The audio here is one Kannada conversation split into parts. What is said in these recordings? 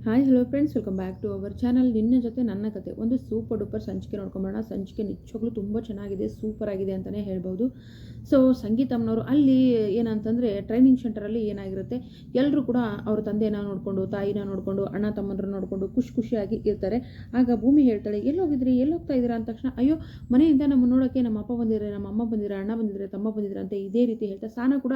Hi hello friends, welcome back to our channel. ನಿನ್ನ ಜೊತೆ ನನ್ನ ಕತೆ ಒಂದು ಸೂಪರ್ ಡೂಪರ್ ಸಂಚಿಕೆ ನೋಡ್ಕೊಂಬರೋಣ. ಸಂಚಿಕೆ ನಿಜವಾಗ್ಲೂ ತುಂಬ ಚೆನ್ನಾಗಿದೆ, ಸೂಪರ್ ಆಗಿದೆ ಅಂತಲೇ ಹೇಳ್ಬೋದು. ಸೊ ಸಂಗೀತಮ್ಮನವರು ಅಲ್ಲಿ ಏನಂತಂದರೆ ಟ್ರೈನಿಂಗ್ ಸೆಂಟರಲ್ಲಿ ಏನಾಗಿರುತ್ತೆ, ಎಲ್ಲರೂ ಕೂಡ ಅವ್ರ ತಂದೆನ ನೋಡಿಕೊಂಡು ತಾಯಿನ ನೋಡಿಕೊಂಡು ಅಣ್ಣ ತಮ್ಮಂದ್ರ ನೋಡಿಕೊಂಡು ಖುಷಿಯಾಗಿ ಇರ್ತಾರೆ. ಆಗ ಭೂಮಿ ಹೇಳ್ತಾಳೆ, ಎಲ್ಲೋಗಿದ್ರಿ, ಎಲ್ಲೋಗ್ತಾ ಇದ್ದೀರಾ ಅಂದ ತಕ್ಷಣ, ಅಯ್ಯೋ ಮನೆಯಿಂದ ನಮ್ಮ ನೋಡೋಕ್ಕೆ ನಮ್ಮ ಅಪ್ಪ ಬಂದಿದ್ದಾರೆ, ನಮ್ಮ ಅಮ್ಮ ಬಂದಿದ್ದಾರೆ, ಅಣ್ಣ ಬಂದಿದ್ದಾರೆ, ತಮ್ಮ ಬಂದಿದ್ದಾರೆ ಅಂತ ಇದೇ ರೀತಿ ಹೇಳ್ತಾ ಸಾನ ಕೂಡ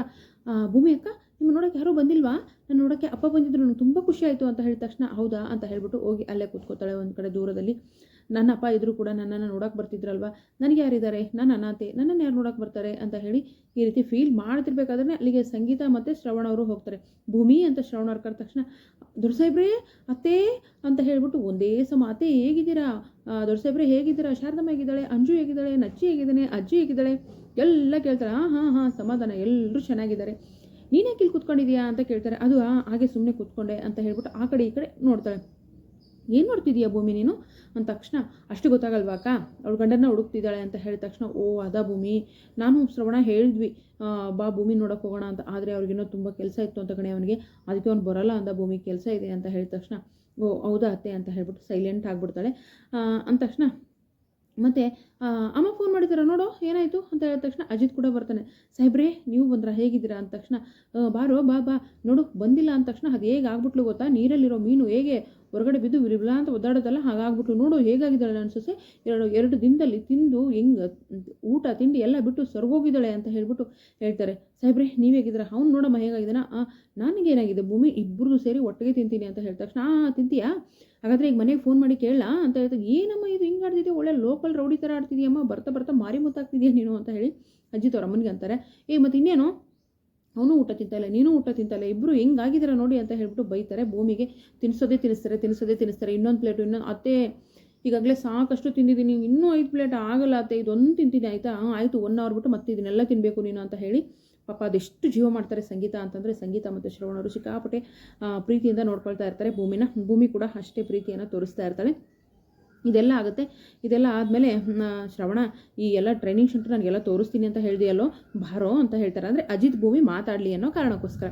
ಭೂಮಿ ಅಕ್ಕ ನಿಮ್ಮ ನೋಡೋಕ್ಕೆ ಯಾರೂ ಬಂದಿಲ್ವಾ, ನಾನು ನೋಡೋಕ್ಕೆ ಅಪ್ಪ ಬಂದಿದ್ರು, ನನಗೆ ತುಂಬ ಖುಷಿ ಆಯಿತು ಅಂತ ಹೇಳಿದ ತಕ್ಷಣ ಹೌದಾ ಅಂತ ಹೇಳ್ಬಿಟ್ಟು ಹೋಗಿ ಅಲ್ಲೇ ಕೂತ್ಕೋತಾಳೆ ಒಂದು ಕಡೆ ದೂರದಲ್ಲಿ. ನನ್ನ ಅಪ್ಪ ಇದ್ರೂ ಕೂಡ ನನ್ನನ್ನು ನೋಡೋಕೆ ಬರ್ತಿದ್ರಲ್ವ, ನನಗೆ ಯಾರಿದ್ದಾರೆ, ನಾನು ಅನಾಥೆ, ನನ್ನನ್ನು ಯಾರು ನೋಡೋಕೆ ಬರ್ತಾರೆ ಅಂತ ಹೇಳಿ ಈ ರೀತಿ ಫೀಲ್ ಮಾಡ್ತಿರ್ಬೇಕಾದ್ರೆ ಅಲ್ಲಿಗೆ ಸಂಗೀತ ಮತ್ತು ಶ್ರವಣ ಅವರು ಹೋಗ್ತಾರೆ. ಭೂಮಿ ಅಂತ ಶ್ರವಣ ಅವ್ರು ಕರೆದ ತಕ್ಷಣ, ದೊಡ್ಡ ಸಾಹೇಬ್ರೇ ಅತ್ತೇ ಅಂತ ಹೇಳ್ಬಿಟ್ಟು ಒಂದೇ ಸಮ, ಅತ್ತೆ ಹೇಗಿದ್ದೀರಾ, ದೊಡ್ಡ ಸಾಹೇಬ್ರೆ ಹೇಗಿದ್ದೀರಾ, ಶಾರದಮ್ಮ ಹೇಗಿದ್ದಾಳೆ, ಅಂಜು ಹೇಗಿದ್ದಾಳೆ, ನಚ್ಚಿ ಹೇಗಿದ್ದಾನೆ, ಅಜ್ಜಿ ಹೇಗಿದ್ದಾಳೆ ಎಲ್ಲ ಕೇಳ್ತಾರೆ. ಹಾಂ ಸಮಾಧಾನ, ಎಲ್ಲರೂ ಚೆನ್ನಾಗಿದ್ದಾರೆ, ನೀನೇ ಇಲ್ಲಿ ಕೂತ್ಕೊಂಡಿದ್ಯಾ ಅಂತ ಕೇಳ್ತಾರೆ. ಅದು ಹಾಗೆ ಸುಮ್ಮನೆ ಕೂತ್ಕೊಂಡೆ ಅಂತ ಹೇಳ್ಬಿಟ್ಟು ಆ ಕಡೆ ಈ ಕಡೆ ನೋಡ್ತಾಳೆ. ಏನು ನೋಡ್ತಿದ್ದೀಯಾ ಭೂಮಿ ನೀನು ಅಂದ ತಕ್ಷಣ, ಅಷ್ಟು ಗೊತ್ತಾಗಲ್ವಾ ಅಕ್ಕ, ಅವಳು ಗಂಡನ ಹುಡುಕ್ತಿದ್ದಾಳೆ ಅಂತ ಹೇಳಿದ ತಕ್ಷಣ, ಓ ಅದಾ ಭೂಮಿ, ನಾನು ಶ್ರವಣ ಹೇಳಿದ್ವಿ ಬಾ ಭೂಮಿ ನೋಡೋಕೆ ಹೋಗೋಣ ಅಂತ, ಆದರೆ ಅವ್ರಿಗಿನ್ನೂ ತುಂಬ ಕೆಲಸ ಇತ್ತು ಅಂತ ಕಣೆ ಅವನಿಗೆ, ಅದಕ್ಕೆ ಅವ್ನು ಬರೋಲ್ಲ ಅಂದ ಭೂಮಿ, ಕೆಲಸ ಇದೆ ಅಂತ ಹೇಳಿದ ತಕ್ಷಣ, ಓ ಹೌದಾ ಅತ್ತೆ ಅಂತ ಹೇಳ್ಬಿಟ್ಟು ಸೈಲೆಂಟ್ ಆಗಿಬಿಡ್ತಾಳೆ. ಅಂದ ತಕ್ಷಣ ಮತ್ತು ಅಮ್ಮ ಫೋನ್ ಮಾಡಿದಾರ ನೋಡೋ ಏನಾಯಿತು ಅಂತ ಹೇಳಿದ ತಕ್ಷಣ ಅಜಿತ್ ಕೂಡ ಬರ್ತಾನೆ. ಸಾಹೇಬ್ರೇ ನೀವು ಬಂದ್ರಾ, ಹೇಗಿದ್ದೀರಾ ಅಂದ ತಕ್ಷಣ, ಬಾರೋ ಬಾ ನೋಡು ಬಂದಿಲ್ಲ ಅಂದ ತಕ್ಷಣ ಅದು ಹೇಗೆ ಆಗ್ಬಿಟ್ಲು ಗೊತ್ತಾ, ನೀರಲ್ಲಿರೋ ಮೀನು ಹೇಗೆ ಹೊರಗಡೆ ಬಿದ್ದು ವಿರಿಬ್ಲಾ ಅಂತ ಒದ್ದಾಡೋದಲ್ಲ ಹಾಗಾಗ್ಬಿಟ್ಲು, ನೋಡು ಹೇಗಾಗಿದ್ದಾಳೆ ನನ್ನ ಸೊಸೆ, ಎರಡು ದಿನದಲ್ಲಿ ತಿಂದು ಹೆಂಗೆ ಊಟ ತಿಂಡಿ ಎಲ್ಲ ಬಿಟ್ಟು ಸೊರ್ಗೋಗಿದ್ದಾಳೆ ಅಂತ ಹೇಳ್ಬಿಟ್ಟು ಹೇಳ್ತಾರೆ. ಸಾಹೇಬ್ರೆ ನೀವು ಹೇಗಿದ್ದೀರಾ, ಅವ್ನು ನೋಡಮ್ಮ ಹೇಗಾಗಿದ್ದಾನ, ನನಗೇನಾಗಿದೆ ಭೂಮಿ, ಇಬ್ಬರದು ಸೇರಿ ಒಟ್ಟಿಗೆ ತಿಂತೀನಿ ಅಂತ ಹೇಳಿದ ತಕ್ಷಣ, ತಿಂತೀಯಾ ಹಾಗಾದರೆ ಈಗ ಮನೆಗೆ ಫೋನ್ ಮಾಡಿ ಕೇಳಲ್ಲ ಅಂತ ಹೇಳ್ತಾರೆ. ಏನಮ್ಮ ಇದು ಹಿಂಗೆ ಆಡ್ತಿದ್ಯಾ, ಒಳ್ಳೆ ಲೋಕಲ್ ರೌಡಿ ಥರ ಆಡ್ತಿದ್ಯಮ್ಮ, ಬರ್ತಾ ಮಾರಿ ಮುತ್ತಾಗ್ತಿದ್ಯಾ ನೀನು ಅಂತ ಹೇಳಿ ಅಜ್ಜಿತ್ ಅವ್ರ ಅಮ್ಮನಿಗೆ ಅಂತಾರೆ. ಮತ್ತು ಇನ್ನೇನು ಅವನು ಊಟ ತಿಂತಾಯಿಲ್ಲ, ನೀನು ಊಟ ತಿಂತಾಯಿಲ್ಲ, ಇಬ್ಬರು ಹೆಂಗಾಗಿದ್ದೀರ ನೋಡಿ ಅಂತ ಹೇಳ್ಬಿಟ್ಟು ಬೈತಾರೆ. ಭೂಮಿಗೆ ತಿನ್ನಿಸೋದೇ ತಿನ್ನಿಸ್ತಾರೆ, ಇನ್ನೊಂದು ಪ್ಲೇಟು ಇನ್ನೊಂದು, ಅತ್ತೆ ಈಗಾಗಲೇ ಸಾಕಷ್ಟು ತಿಂದಿದ್ದೀನಿ, ಇನ್ನೂ 5 ಪ್ಲೇಟ್ ಆಗಲ್ಲ ಅತ್ತೆ, ಇದೊಂದು ತಿಂತೀನಿ ಆಯಿತಾ, ಆಯಿತು 1 ಅವರ್ ಬಿಟ್ಟು ಮತ್ತೆ ಇದನ್ನೆಲ್ಲ ತಿನ್ನಬೇಕು ನೀನು ಅಂತ ಹೇಳಿ ಪಾಪ ಅದೆಷ್ಟು ಜೀವ ಮಾಡ್ತಾರೆ ಸಂಗೀತ ಅಂತಂದರೆ. ಸಂಗೀತ ಮತ್ತು ಶ್ರವಣರು ಸಿಕ್ಕಾಪಟ್ಟೆ ಪ್ರೀತಿಯಿಂದ ನೋಡ್ಕೊಳ್ತಾ ಇರ್ತಾರೆ ಭೂಮಿ ಕೂಡ ಅಷ್ಟೇ ಪ್ರೀತಿಯನ್ನು ತೋರಿಸ್ತಾ ಇರ್ತಾಳೆ. ಇದೆಲ್ಲ ಆಗುತ್ತೆ. ಇದೆಲ್ಲ ಆದಮೇಲೆ ಶ್ರವಣ ಈ ಎಲ್ಲ ಟ್ರೈನಿಂಗ್ ಸೆಂಟರ್ ನನಗೆಲ್ಲ ತೋರಿಸ್ತೀನಿ ಅಂತ ಹೇಳಿದೆಯಲ್ಲೋ, ಬಾರೋ ಅಂತ ಹೇಳ್ತಾರೆ. ಅಂದರೆ ಅಜಿತ್ ಭೂಮಿ ಮಾತಾಡಲಿ ಅನ್ನೋ ಕಾರಣಕ್ಕೋಸ್ಕರ.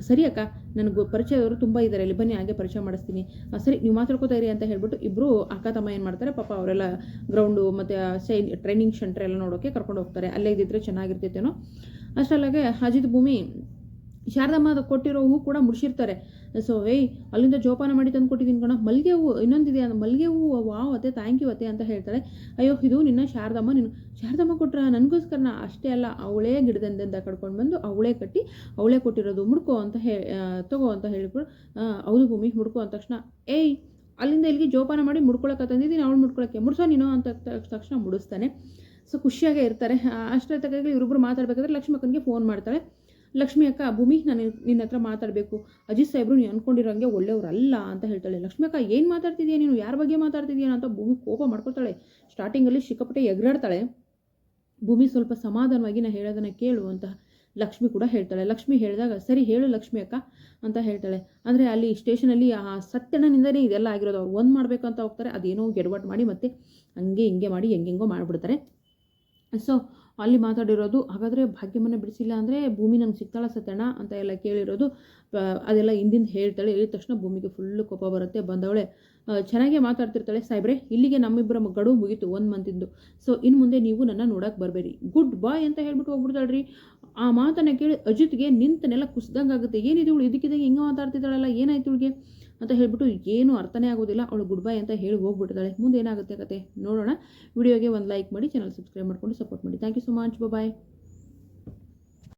ಸರಿ ಅಕ್ಕ, ನನಗೆ ಪರಿಚಯದವರು ತುಂಬ ಇದ್ದಾರೆ, ಇಲ್ಲಿ ಬನ್ನಿ ಹಾಗೆ ಪರಿಚಯ ಮಾಡಿಸ್ತೀನಿ, ಸರಿ ನೀವು ಮಾತಾಡ್ಕೋತಾ ಇರಿ ಅಂತ ಹೇಳ್ಬಿಟ್ಟು ಇಬ್ಬರು ಅಕ್ಕ ತಮ್ಮ ಏನು ಮಾಡ್ತಾರೆ, ಪಾಪ ಅವರೆಲ್ಲ ಗ್ರೌಂಡು ಮತ್ತು ಟ್ರೈನಿಂಗ್ ಸೆಂಟರ್ ಎಲ್ಲ ನೋಡೋಕ್ಕೆ ಕರ್ಕೊಂಡು ಹೋಗ್ತಾರೆ. ಅಲ್ಲೇ ಇದ್ದಿದ್ರೆ ಚೆನ್ನಾಗಿರ್ತೈತೇನೋ. ಅಷ್ಟರಲ್ಲಾಗೆ ಅಜಿತ್ ಭೂಮಿ ಶಾರದಮ್ಮ ಕೊಟ್ಟಿರೋ ಹೂ ಕೂಡ ಮುಡಿಸಿರ್ತಾರೆ. ಸೊ ಅಲ್ಲಿಂದ ಜೋಪಾನ ಮಾಡಿ ತಂದು ಕೊಟ್ಟಿದ್ದೀನಿ ಕಣ, ಮಲ್ಲಿಗೆ ಹೂವು ಇನ್ನೊಂದಿದೆ, ಮಲ್ಲಿಗೆ ಹೂವು, ವಾವ್ ಅತ್ತೆ ಥ್ಯಾಂಕ್ ಯು ಅತ್ತೆ ಅಂತ ಹೇಳ್ತಾಳೆ. ಅಯ್ಯೋ ಇದು ನಿನ್ನ ಶಾರದಮ್ಮ ಕೊಟ್ರ, ನನಗೋಸ್ಕರನ, ಅಷ್ಟೇ ಅಲ್ಲ ಅವಳೇ ಗಿಡದಿಂದ ಕಡ್ಕೊಂಡು ಬಂದು ಅವಳೇ ಕಟ್ಟಿ ಅವಳೇ ಕೊಟ್ಟಿರೋದು, ಮುಡ್ಕೋ ಅಂತ ತಗೋ ಅಂತ ಹೇಳಿಬಿಟ್ಟು, ಹೌದು ಭೂಮಿ ಮುಡ್ಕೋ ಅಂದ ತಕ್ಷಣ, ಅಲ್ಲಿಂದ ಇಲ್ಲಿಗೆ ಜೋಪಾನ ಮಾಡಿ ಮುಡ್ಕೊಳಕ್ಕೆ ತಂದಿದ್ದೀನಿ, ಅವಳು ಮುಡ್ಕೊಳಕ್ಕೆ ಮುಡ್ಸೋ ನೀನು ಅಂತ ತಕ್ಷಣ ಮುಡಿಸ್ತಾನೆ. ಸೊ ಖುಷಿಯಾಗೇ ಇರ್ತಾರೆ. ಅಷ್ಟೊತ್ತಿಗೆ ಇವರಿಬ್ಬರು ಮಾತಾಡಬೇಕಾದ್ರೆ ಲಕ್ಷ್ಮಿ ಅಕ್ಕನಿಗೆ ಫೋನ್ ಮಾಡ್ತಾಳೆ. ಲಕ್ಷ್ಮಿ ಅಕ್ಕ, ಭೂಮಿ ನಾನು ನಿನ್ನ ಹತ್ರ ಮಾತಾಡಬೇಕು, ಅಜಿತ್ ಸಾಹೇಬ್ರು ನೀನು ಅಂದ್ಕೊಂಡಿರೋಂಗೆ ಒಳ್ಳೆಯವರಲ್ಲ ಅಂತ ಹೇಳ್ತಾಳೆ. ಲಕ್ಷ್ಮಿ ಅಕ್ಕ ಏನು ಮಾತಾಡ್ತಿದ್ಯಾ ನೀನು, ಯಾರ ಬಗ್ಗೆ ಮಾತಾಡ್ತಿದ್ಯಾ ಅಂತ ಭೂಮಿ ಕೋಪ ಮಾಡ್ಕೊಳ್ತಾಳೆ. ಸ್ಟಾರ್ಟಿಂಗಲ್ಲಿ ಸಿಕ್ಕಾಪಟ್ಟೆ ಎಗರಾಡ್ತಾಳೆ. ಭೂಮಿ ಸ್ವಲ್ಪ ಸಮಾಧಾನವಾಗಿ ನಾನು ಹೇಳೋದನ್ನು ಕೇಳು ಅಂತ ಲಕ್ಷ್ಮಿ ಕೂಡ ಹೇಳ್ತಾಳೆ. ಲಕ್ಷ್ಮಿ ಹೇಳಿದಾಗ ಸರಿ ಹೇಳು ಲಕ್ಷ್ಮಿ ಅಕ್ಕ ಅಂತ ಹೇಳ್ತಾಳೆ. ಅಂದರೆ ಅಲ್ಲಿ ಸ್ಟೇಷನಲ್ಲಿ ಆ ಸತ್ಯಣ್ಣನಿಂದನೇ ಇದೆಲ್ಲ ಆಗಿರೋದು, ಅವ್ರು ಒಂದು ಮಾಡಬೇಕು ಅಂತ ಹೋಗ್ತಾರೆ, ಅದೇನೋ ಗೆಡವಟ್ಟು ಮಾಡಿ ಮತ್ತೆ ಹಂಗೆ ಹಿಂಗೆ ಮಾಡಿ ಹೆಂಗೆಂಗೋ ಮಾಡಿಬಿಡ್ತಾರೆ. ಸೊ ಅಲ್ಲಿ ಮಾತಾಡಿರೋದು, ಹಾಗಾದರೆ ಭಾಗ್ಯಮ್ಮನ ಬಿಡಿಸಿಲ್ಲ ಅಂದರೆ ಭೂಮಿ ನಂಗೆ ಸಿಗ್ತಾಳ ಸತ್ಯಣ್ಣ ಅಂತ ಎಲ್ಲ ಕೇಳಿರೋದು, ಅದೆಲ್ಲ ಹಿಂದಿಂದ ಹೇಳ್ತಾಳೆ. ಹೇಳಿದ ತಕ್ಷಣ ಭೂಮಿಗೆ ಫುಲ್ಲು ಕೋಪ ಬರುತ್ತೆ. ಬಂದವಳೆ ಚೆನ್ನಾಗೇ ಮಾತಾಡ್ತಿರ್ತಾಳೆ. ಸಾಹೇಬ್ರೆ ಇಲ್ಲಿಗೆ ನಮ್ಮಿಬ್ಬರ ಗಡುವು ಮುಗೀತು 1 ಮಂತಿಂದು, ಸೊ ಇನ್ನು ಮುಂದೆ ನೀವು ನನ್ನ ನೋಡೋಕೆ ಬರಬೇಡಿ, ಗುಡ್ ಬಾಯ್ ಅಂತ ಹೇಳ್ಬಿಟ್ಟು ಹೋಗ್ಬಿಡ್ತಾಳ್ರಿ. ಆ ಮಾತನ್ನು ಕೇಳಿ ಅಜಿತ್ಗೆ ನಿಂತನೆಲ್ಲ ಕುಸ್ದಂಗೆ ಆಗುತ್ತೆ. ಏನಿದೆ ಇವಳು ಇದಕ್ಕಿದ್ದಂಗೆ ಹಿಂಗೆ ಮಾತಾಡ್ತಿದ್ದಾಳಲ್ಲ, ಏನಾಯ್ತು ಇವಳಿಗೆ ಅಂತ ಹೇಳ್ಬಿಟ್ಟು ಏನು ಅರ್ಥನೇ ಆಗೋದಿಲ್ಲ. ಅವಳು ಗುಡ್ ಬೈ ಅಂತ ಹೇಳಿ ಹೋಗ್ಬಿಡ್ತಾಳೆ. ಮುಂದೆ ಏನಾಗುತ್ತೆ ಕತೆ ನೋಡೋಣ. ವಿಡಿಯೋಗೆ ಒಂದು ಲೈಕ್ ಮಾಡಿ, ಚಾನಲ್ ಸಬ್ಸ್ಕ್ರೈಬ್ ಮಾಡ್ಕೊಂಡು ಸಪೋರ್ಟ್ ಮಾಡಿ. Thank you so much, bye.